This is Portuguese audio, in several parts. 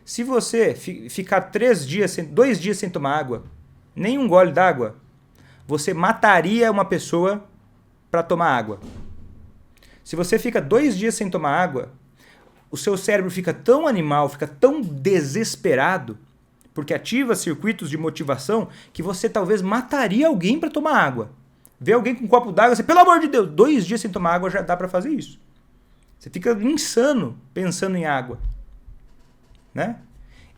Se você ficar 2 dias sem tomar água, nem um gole d'água, você mataria uma pessoa para tomar água. Se você fica 2 dias sem tomar água, o seu cérebro fica tão animal, fica tão desesperado, porque ativa circuitos de motivação, que você talvez mataria alguém para tomar água. Vê alguém com um copo d'água, você, pelo amor de Deus, 2 dias sem tomar água já dá para fazer isso. Você fica insano pensando em água. Né?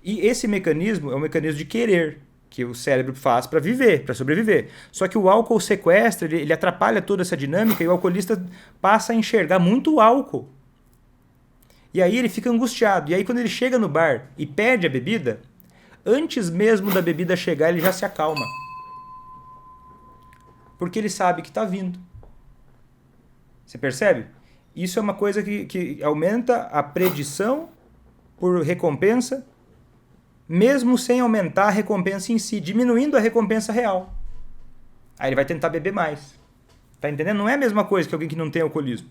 E esse mecanismo é um mecanismo de querer, que o cérebro faz para viver, para sobreviver. Só que o álcool sequestra, ele atrapalha toda essa dinâmica e o alcoolista passa a enxergar muito o álcool. E aí ele fica angustiado. E aí quando ele chega no bar e pede a bebida, antes mesmo da bebida chegar, ele já se acalma. Porque ele sabe que está vindo. Você percebe? Isso é uma coisa que aumenta a predição por recompensa, mesmo sem aumentar a recompensa em si, diminuindo a recompensa real. Aí ele vai tentar beber mais. Tá entendendo? Não é a mesma coisa que alguém que não tem alcoolismo.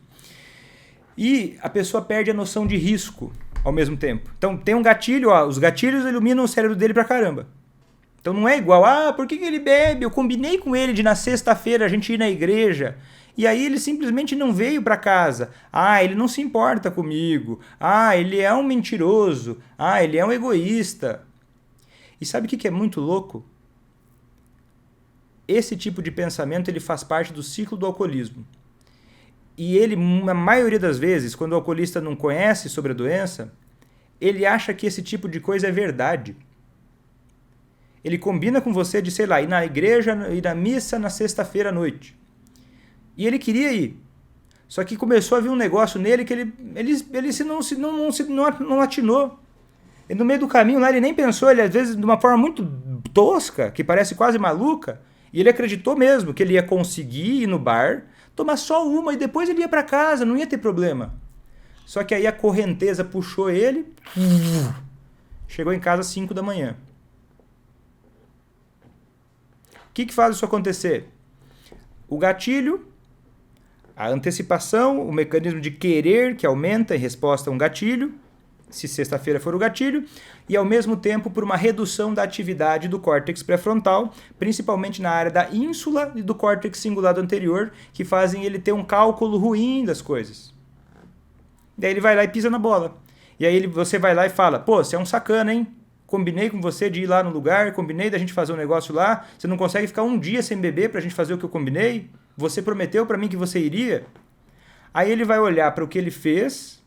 E a pessoa perde a noção de risco ao mesmo tempo. Então tem um gatilho, ó, os gatilhos iluminam o cérebro dele pra caramba. Então não é igual, por que ele bebe? Eu combinei com ele de na sexta-feira a gente ir na igreja. E aí ele simplesmente não veio para casa. Ele não se importa comigo. Ele é um mentiroso. Ele é um egoísta. E sabe o que é muito louco? Esse tipo de pensamento ele faz parte do ciclo do alcoolismo. E ele, na maioria das vezes, quando o alcoolista não conhece sobre a doença, ele acha que esse tipo de coisa é verdade. Ele combina com você de, sei lá, ir na igreja, ir na missa na sexta-feira à noite. E ele queria ir. Só que começou a vir um negócio nele que ele não atinou. E no meio do caminho lá ele nem pensou, ele às vezes de uma forma muito tosca, que parece quase maluca, e ele acreditou mesmo que ele ia conseguir ir no bar, tomar só uma e depois ele ia para casa, não ia ter problema. Só que aí a correnteza puxou ele, chegou em casa às 5 da manhã. O que faz isso acontecer? O gatilho, a antecipação, o mecanismo de querer que aumenta em resposta a um gatilho, se sexta-feira for o gatilho, e ao mesmo tempo por uma redução da atividade do córtex pré-frontal, principalmente na área da ínsula e do córtex cingulado anterior, que fazem ele ter um cálculo ruim das coisas. Daí ele vai lá e pisa na bola. E aí você vai lá e fala, você é um sacana, hein? Combinei com você de ir lá no lugar, combinei da gente fazer um negócio lá, você não consegue ficar um dia sem beber pra gente fazer o que eu combinei? Você prometeu pra mim que você iria? Aí ele vai olhar para o que ele fez,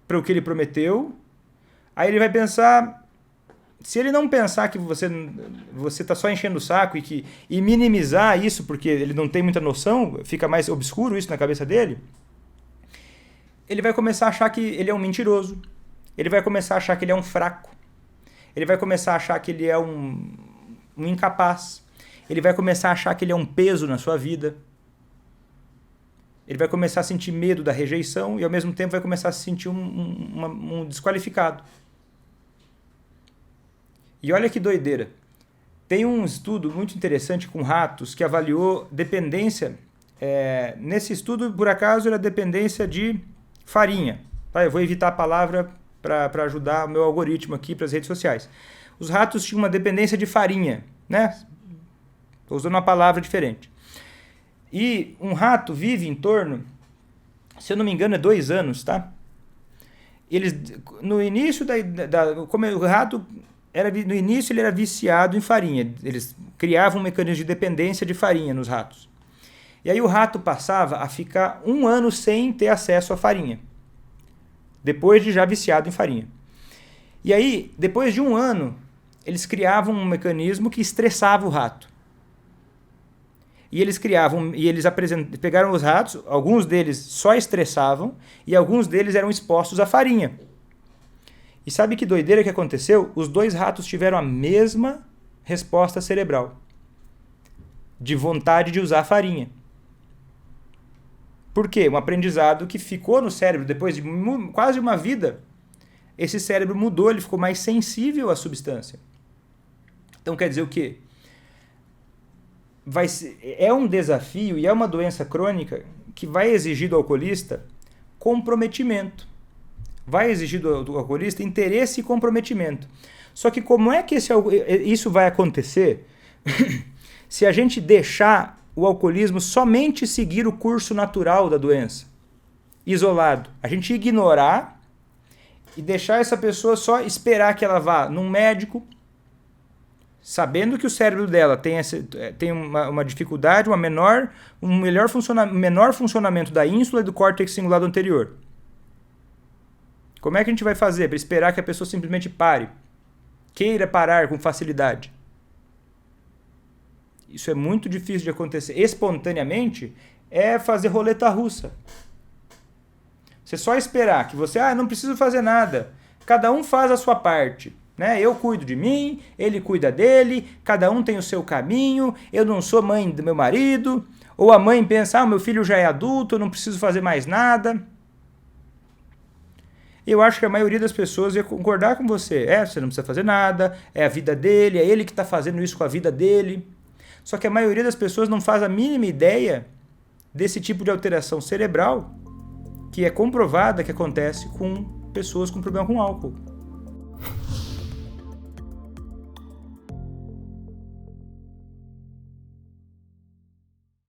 para o que ele prometeu, aí ele vai pensar, se ele não pensar que você tá só enchendo o saco e minimizar isso, porque ele não tem muita noção, fica mais obscuro isso na cabeça dele, ele vai começar a achar que ele é um mentiroso, ele vai começar a achar que ele é um fraco, ele vai começar a achar que ele é um incapaz, ele vai começar a achar que ele é um peso na sua vida, ele vai começar a sentir medo da rejeição e ao mesmo tempo vai começar a se sentir um desqualificado. E olha que doideira. Tem um estudo muito interessante com ratos que avaliou dependência. Nesse estudo, por acaso, era dependência de farinha. Eu vou evitar a palavra para ajudar o meu algoritmo aqui para as redes sociais. Os ratos tinham uma dependência de farinha, né? Estou usando uma palavra diferente. E um rato vive em torno, se eu não me engano, 2 anos, tá? No início como o rato no início ele era viciado em farinha. Eles criavam um mecanismo de dependência de farinha nos ratos. E aí o rato passava a ficar 1 ano sem ter acesso à farinha, depois de já viciado em farinha. E aí, depois de 1 ano, eles criavam um mecanismo que estressava o rato. E eles pegaram os ratos, alguns deles só estressavam e alguns deles eram expostos à farinha. E sabe que doideira que aconteceu? Os 2 ratos tiveram a mesma resposta cerebral, de vontade de usar a farinha. Por quê? Um aprendizado que ficou no cérebro depois de quase uma vida. Esse cérebro mudou, ele ficou mais sensível à substância. Então quer dizer o quê? É um desafio e é uma doença crônica que vai exigir do alcoolista comprometimento. vai exigir do alcoolista interesse e comprometimento. Só que como é que isso vai acontecer se a gente deixar o alcoolismo somente seguir o curso natural da doença, isolado? A gente ignorar e deixar essa pessoa só esperar que ela vá num médico, sabendo que o cérebro dela tem uma dificuldade, um menor funcionamento da ínsula e do córtex cingulado anterior. Como é que a gente vai fazer para esperar que a pessoa simplesmente pare? Queira parar com facilidade? Isso é muito difícil de acontecer. Espontaneamente é fazer roleta russa. Você só esperar que você, não preciso fazer nada. Cada um faz a sua parte. Né? Eu cuido de mim, ele cuida dele, cada um tem o seu caminho, eu não sou mãe do meu marido. Ou a mãe pensa, meu filho já é adulto, eu não preciso fazer mais nada. Eu acho que a maioria das pessoas ia concordar com você. Você não precisa fazer nada, é a vida dele, é ele que está fazendo isso com a vida dele. Só que a maioria das pessoas não faz a mínima ideia desse tipo de alteração cerebral que é comprovada que acontece com pessoas com problema com álcool.